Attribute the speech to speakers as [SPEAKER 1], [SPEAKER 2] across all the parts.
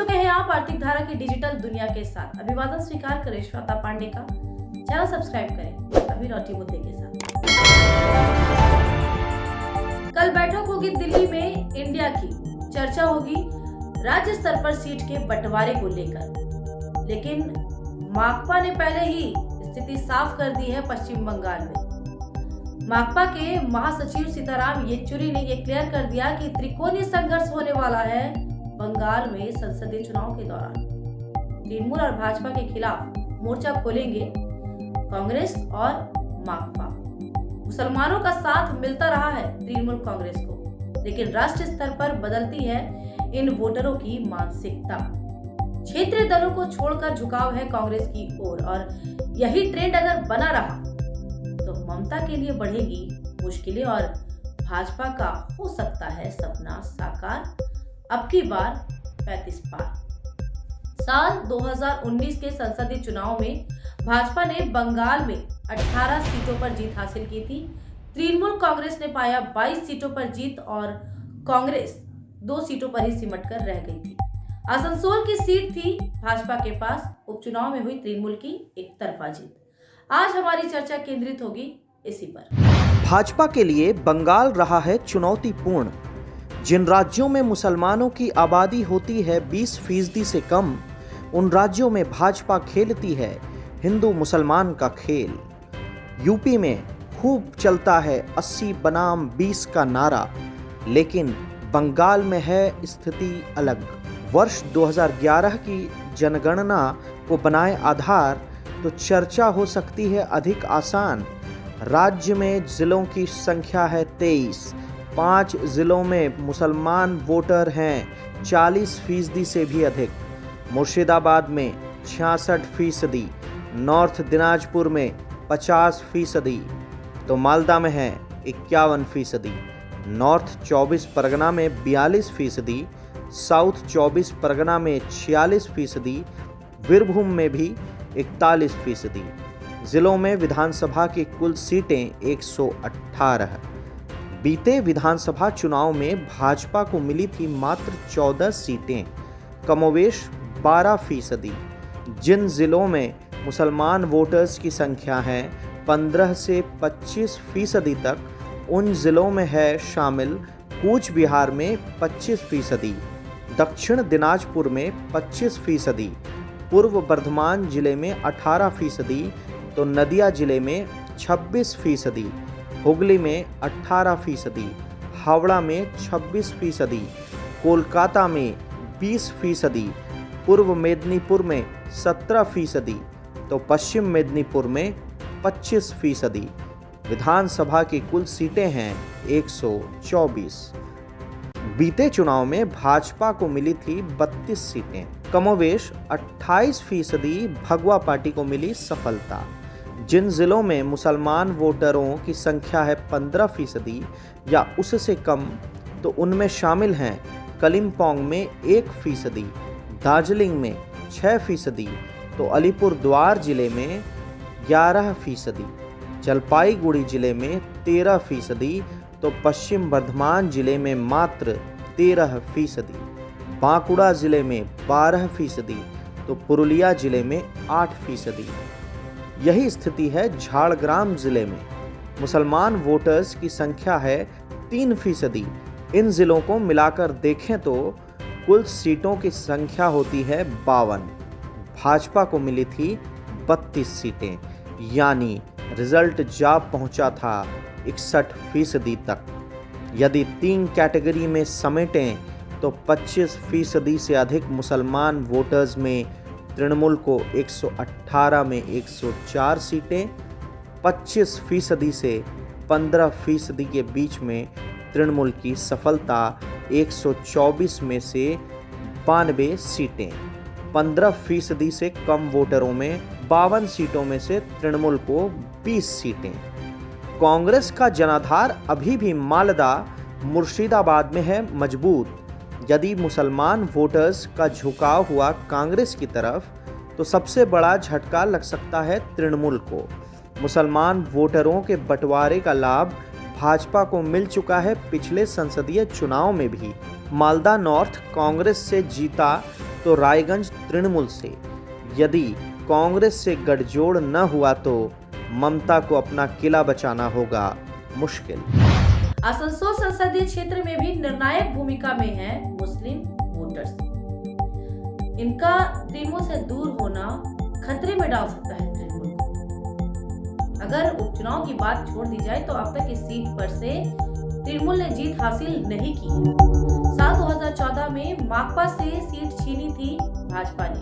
[SPEAKER 1] चुके हैं आप आर्थिक धारा की डिजिटल दुनिया के साथ। अभिवादन स्वीकार करें श्वेता पांडे का, चैनल सब्सक्राइब करें अभी रोटी मुद्दे के साथ। कल बैठक होगी दिल्ली में इंडिया की, चर्चा होगी राज्य स्तर पर सीट के बंटवारे को लेकर। लेकिन माकपा ने पहले ही स्थिति साफ कर दी है। पश्चिम बंगाल में माकपा के महासचिव सीताराम येचुरी ने यह क्लियर कर दिया कि त्रिकोणीय संघर्ष होने वाला है बंगाल में संसदीय चुनाव के दौरान। तृणमूल और भाजपा के खिलाफ मोर्चा खोलेंगे कांग्रेस और माकपा। मुसलमानों का साथ मिलता रहा है तृणमूल कांग्रेस को, लेकिन राष्ट्रीय स्तर पर बदलती है इन वोटरों की मानसिकता। क्षेत्रीय दलों को छोड़कर झुकाव है कांग्रेस की ओर, और यही ट्रेंड अगर बना रहा तो ममता के लिए बढ़ेगी मुश्किलें और भाजपा का हो सकता है सपना साकार। अब की बार 35 पार। साल 2019 के संसदीय चुनाव में भाजपा ने बंगाल में 18 सीटों पर जीत हासिल की थी। तृणमूल कांग्रेस ने पाया 22 सीटों पर जीत और कांग्रेस 2 सीटों पर ही सिमट कर रह गई थी। आसनसोल की सीट थी भाजपा के पास। उपचुनाव में हुई तृणमूल की एक तरफा जीत। आज हमारी चर्चा केंद्रित होगी इसी पर।
[SPEAKER 2] भाजपा के लिए बंगाल रहा है चुनौतीपूर्ण। जिन राज्यों में मुसलमानों की आबादी होती है 20% से कम, उन राज्यों में भाजपा खेलती है हिंदू मुसलमान का खेल। यूपी में खूब चलता है 80 बनाम 20 का नारा, लेकिन बंगाल में है स्थिति अलग। वर्ष 2011 की जनगणना को बनाए आधार तो चर्चा हो सकती है अधिक आसान। राज्य में जिलों की संख्या है 23। 5 जिलों में मुसलमान वोटर हैं 40% से भी अधिक। मुर्शिदाबाद में 66%, नॉर्थ दिनाजपुर में 50%, तो मालदा में है 51%, नॉर्थ 24 परगना में 42%, साउथ 24 परगना में 46%, वीरभूम में भी 41%। जिलों में विधानसभा की कुल सीटें 118। बीते विधानसभा चुनाव में भाजपा को मिली थी मात्र 14 सीटें, कमोवेश 12%। जिन जिलों में मुसलमान वोटर्स की संख्या है 15 से 25% तक, उन जिलों में है शामिल कूच बिहार में 25%, दक्षिण दिनाजपुर में 25%, पूर्व बर्धमान जिले में 18%, तो नदिया जिले में 26%, हुगली में 18%, हावड़ा में 26%, कोलकाता में 20%, पूर्व मेदिनीपुर में 17%, तो पश्चिम मेदिनीपुर में 25%। विधानसभा की कुल सीटें हैं 124। बीते चुनाव में भाजपा को मिली थी 32 सीटें, कमोवेश 28% भगवा पार्टी को मिली सफलता। जिन जिलों में मुसलमान वोटरों की संख्या है 15% या उससे कम, तो उनमें शामिल हैं कलिम्पोंग में 1%, दार्जिलिंग में 6%, तो अलीपुरद्वार जिले में 11%, जलपाईगुड़ी जिले में 13%, तो पश्चिम बर्धमान जिले में मात्र 13%, बांकुड़ा जिले में 12%, तो पुरुलिया जिले में 8%। यही स्थिति है झाड़ग्राम जिले में। मुसलमान वोटर्स की संख्या है 3%। इन जिलों को मिलाकर देखें तो कुल सीटों की संख्या होती है 52। भाजपा को मिली थी 32 सीटें, यानी रिजल्ट जा पहुंचा था 61% तक। यदि 3 कैटेगरी में समेटें तो 25% से अधिक मुसलमान वोटर्स में तृणमूल को 118 में 104 सीटें, 25% से 15% के बीच में तृणमूल की सफलता 124 में से 92 सीटें, 15% से कम वोटरों में 52 सीटों में से तृणमूल को 20 सीटें। कांग्रेस का जनाधार अभी भी मालदा, मुर्शिदाबाद में है मजबूत। यदि मुसलमान वोटर्स का झुकाव हुआ कांग्रेस की तरफ, तो सबसे बड़ा झटका लग सकता है तृणमूल को। मुसलमान वोटरों के बंटवारे का लाभ भाजपा को मिल चुका है पिछले संसदीय चुनाव में भी। मालदा नॉर्थ कांग्रेस से जीता तो रायगंज तृणमूल से। यदि कांग्रेस से गठजोड़ न हुआ तो ममता को अपना किला बचाना होगा मुश्किल।
[SPEAKER 1] आसनसोल संसदीय क्षेत्र में भी निर्णायक भूमिका में है मुस्लिम वोटर्स। इनका तृणमूल से दूर होना खतरे में डाल सकता है तृणमूल को। अगर उपचुनाव की बात छोड़ दी जाए तो अब तक इस सीट पर से तृणमूल ने जीत हासिल नहीं की है। साल 2014 में माकपा से सीट छीनी थी भाजपा ने।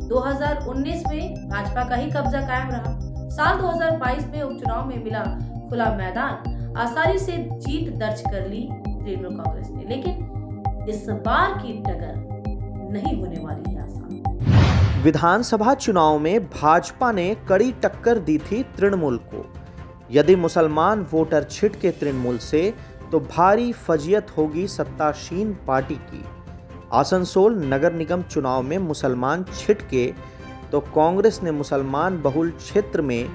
[SPEAKER 1] 2019 में भाजपा का ही कब्जा कायम रहा। साल 2022 में उपचुनाव में मिला खुला मैदान, आसानी से जीत दर्ज कर ली तृणमूल कांग्रेस ने। लेकिन इस बार की टक्कर नहीं होने वाली है आसान।
[SPEAKER 2] विधानसभा चुनाव में भाजपा ने कड़ी टक्कर दी थी तृणमूल को। यदि मुसलमान वोटर छिटके तृणमूल से तो भारी फजीयत होगी सत्तासीन पार्टी की। आसनसोल नगर निगम चुनाव में मुसलमान छिटके तो कांग्रेस ने मुसलमान बहुल क्षेत्र में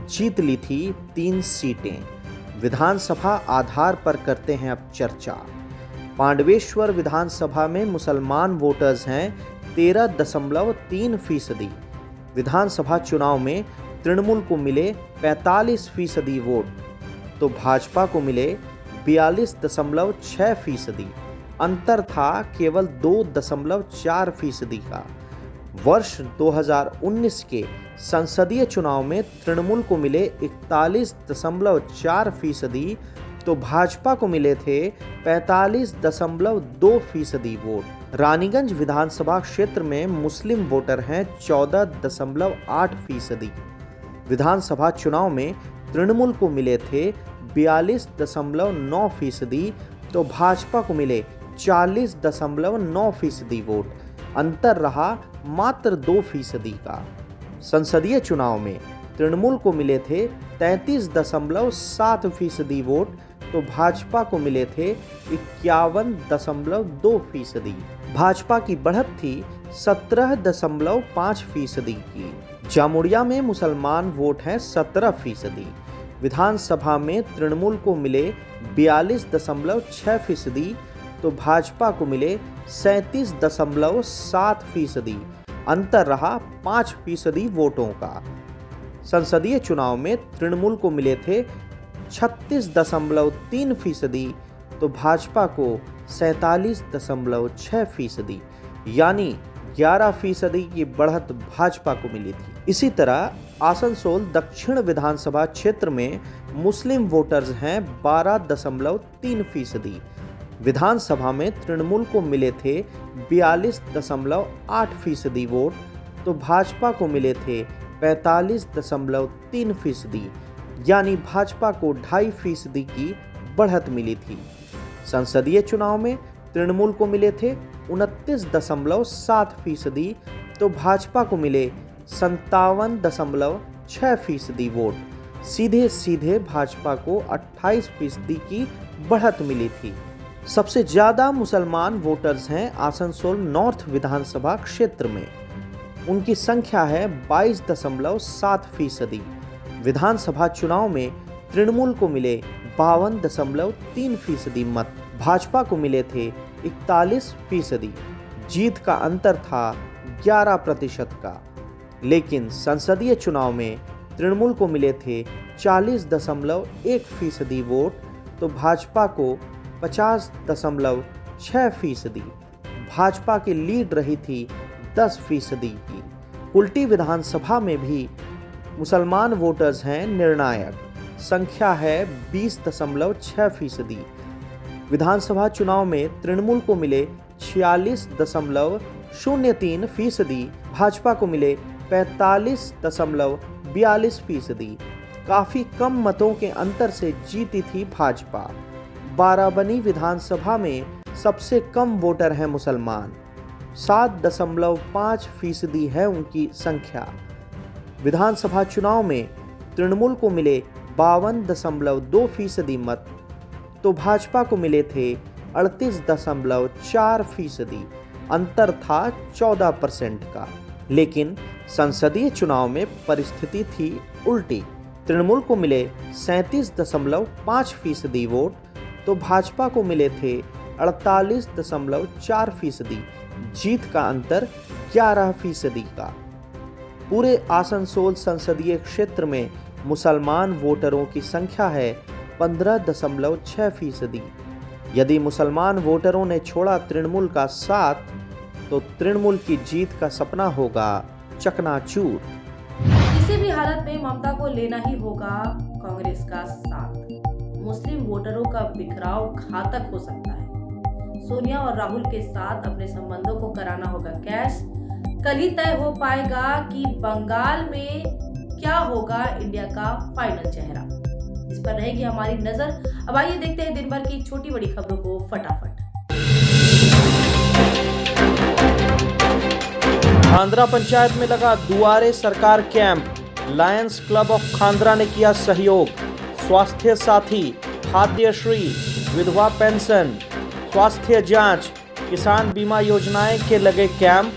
[SPEAKER 2] जीत ली थी 3 सीटें। विधानसभा आधार पर करते हैं अब चर्चा। पांडवेश्वर विधानसभा में मुसलमान वोटर्स हैं 13.3%। विधानसभा चुनाव में तृणमूल को मिले 45% वोट तो भाजपा को मिले 42.6%। अंतर था केवल 2.4% का। वर्ष 2019 के संसदीय चुनाव में तृणमूल को मिले 41.4% तो भाजपा को मिले थे 45.2% वोट। रानीगंज विधानसभा क्षेत्र में मुस्लिम वोटर हैं 14.8%। विधानसभा चुनाव में तृणमूल को मिले थे 42.9% तो भाजपा को मिले 40.9% वोट। अंतर रहा मात्र 2% का। संसदीय चुनाव में तृणमूल को मिले थे 33.7% वोट तो भाजपा को मिले थे 51.2%। भाजपा की बढ़त थी 17.5% की। जामुड़िया में मुसलमान वोट हैं 17%। विधानसभा में तृणमूल को मिले 42.6% तो भाजपा को मिले 37.7%। अंतर रहा 5% वोटों का। संसदीय चुनाव में तृणमूल को मिले थे 36.3% तो भाजपा को 47.6%, यानी 11% की बढ़त भाजपा को मिली थी। इसी तरह आसनसोल दक्षिण विधानसभा क्षेत्र में मुस्लिम वोटर्स हैं 12.3%। विधानसभा में तृणमूल को मिले थे 42.8% वोट तो भाजपा को मिले थे 45.3%, यानी भाजपा को 2.5% की बढ़त मिली थी। संसदीय चुनाव में तृणमूल को मिले थे 29.7% तो भाजपा को मिले 57.6% वोट। सीधे सीधे भाजपा को 28% की बढ़त मिली थी। सबसे ज्यादा मुसलमान वोटर्स हैं आसनसोल नॉर्थ विधानसभा क्षेत्र में। उनकी संख्या है 22.7%। विधानसभा चुनाव में तृणमूल को मिले 52.3% मत, भाजपा को मिले थे 41%। जीत का अंतर था 11% का। लेकिन संसदीय चुनाव में तृणमूल को मिले थे 40.1% वोट तो भाजपा को 50.6%। भाजपा की लीड रही थी 10% की। कुल्टी विधानसभा में भी मुसलमान वोटर्स हैं निर्णायक। संख्या है 20.6%। विधानसभा चुनाव में तृणमूल को मिले 46.03%, भाजपा को मिले 45.42%। काफी कम मतों के अंतर से जीती थी भाजपा। बाराबनी विधानसभा में सबसे कम वोटर हैं मुसलमान, 7.5% है उनकी संख्या। विधानसभा चुनाव में तृणमूल को मिले 52.2% मत तो भाजपा को मिले थे 38.4%। अंतर था 14% का। लेकिन संसदीय चुनाव में परिस्थिति थी उल्टी। तृणमूल को मिले 37.5% वोट तो भाजपा को मिले थे 48.4%, जीत का अंतर 11% का। पूरे आसनसोल संसदीय क्षेत्र में मुसलमान वोटरों की संख्या है 15.6%। यदि मुसलमान वोटरों ने छोड़ा तृणमूल का साथ, तो तृणमूल की जीत का सपना होगा चकनाचूर।
[SPEAKER 1] किसी भी हालत में ममता को लेना ही होगा कांग्रेस का साथ। मुस्लिम वोटरों का बिखराव घातक हो सकता है। सोनिया और राहुल के साथ अपने संबंधों को कराना होगा कैश। कल ही तय हो पाएगा कि बंगाल में क्या होगा इंडिया का फाइनल चेहरा। इस पर रहेगी हमारी नजर। अब आइए देखते हैं दिन भर की छोटी बड़ी खबरों को फटाफट।
[SPEAKER 2] खांद्रा पंचायत में लगा दुआरे सरकार कैंप। लायंस क्लब ऑफ खांद्रा ने किया सहयोग। स्वास्थ्य साथी, खाद्य श्री, विधवा पेंशन, स्वास्थ्य जांच, किसान बीमा योजनाएं के लगे कैंप।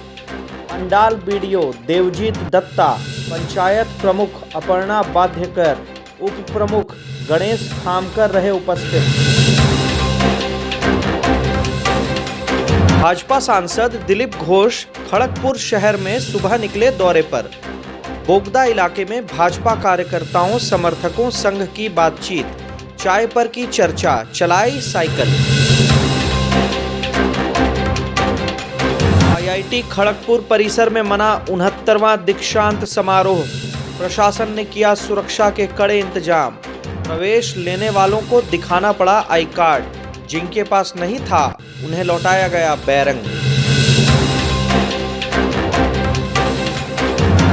[SPEAKER 2] पंडाल बीडीओ देवजीत दत्ता, पंचायत प्रमुख अपर्णा बाध्यकर, उप प्रमुख गणेश खामकर रहे उपस्थित। भाजपा सांसद दिलीप घोष खड़गपुर शहर में सुबह निकले दौरे पर। बोगदा इलाके में भाजपा कार्यकर्ताओं समर्थकों संघ की बातचीत, चाय पर की चर्चा, चलाई साइकिल। आईआईटी खड़गपुर परिसर में मना 69वां दीक्षांत समारोह। प्रशासन ने किया सुरक्षा के कड़े इंतजाम। प्रवेश लेने वालों को दिखाना पड़ा आई कार्ड, जिनके पास नहीं था उन्हें लौटाया गया बैरंग।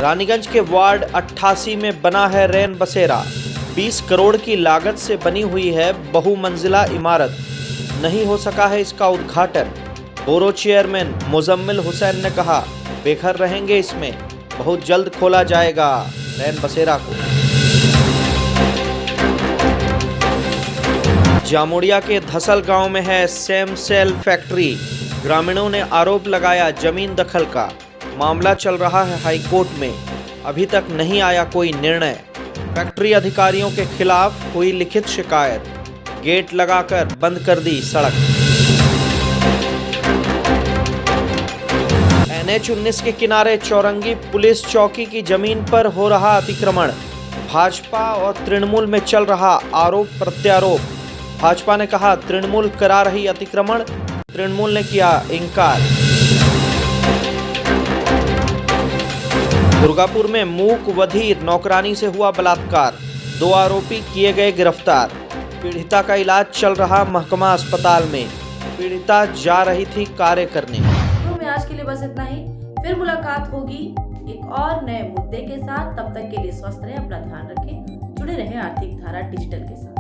[SPEAKER 2] रानीगंज के वार्ड 88 में बना है रैन बसेरा। 20 करोड़ की लागत से बनी हुई है बहुमंजिला इमारत। नहीं हो सका है इसका उद्घाटन। बोरो चेयरमैन मुजम्मिल हुसैन ने कहा, बेघर रहेंगे इसमें, बहुत जल्द खोला जाएगा रैन बसेरा को। जामुड़िया के धसल गांव में है सेम सेल फैक्ट्री। ग्रामीणों ने आरोप लगाया जमीन दखल का। मामला चल रहा है हाईकोर्ट में, अभी तक नहीं आया कोई निर्णय। फैक्ट्री अधिकारियों के खिलाफ हुई लिखित शिकायत। गेट लगाकर बंद कर दी सड़क। NH-19 के किनारे चौरंगी पुलिस चौकी की जमीन पर हो रहा अतिक्रमण। भाजपा और तृणमूल में चल रहा आरोप प्रत्यारोप। भाजपा ने कहा तृणमूल करा रही अतिक्रमण, तृणमूल ने किया इनकार। दुर्गापुर में मूक बधिर नौकरानी से हुआ बलात्कार। 2 आरोपी किए गए गिरफ्तार। पीड़िता का इलाज चल रहा महकमा अस्पताल में। पीड़िता जा रही थी कार्य करने।
[SPEAKER 1] आज के लिए बस इतना ही। फिर मुलाकात होगी एक और नए मुद्दे के साथ। तब तक के लिए स्वस्थ रहें, अपना ध्यान रखें, जुड़े रहें आर्थिक धारा डिजिटल के साथ।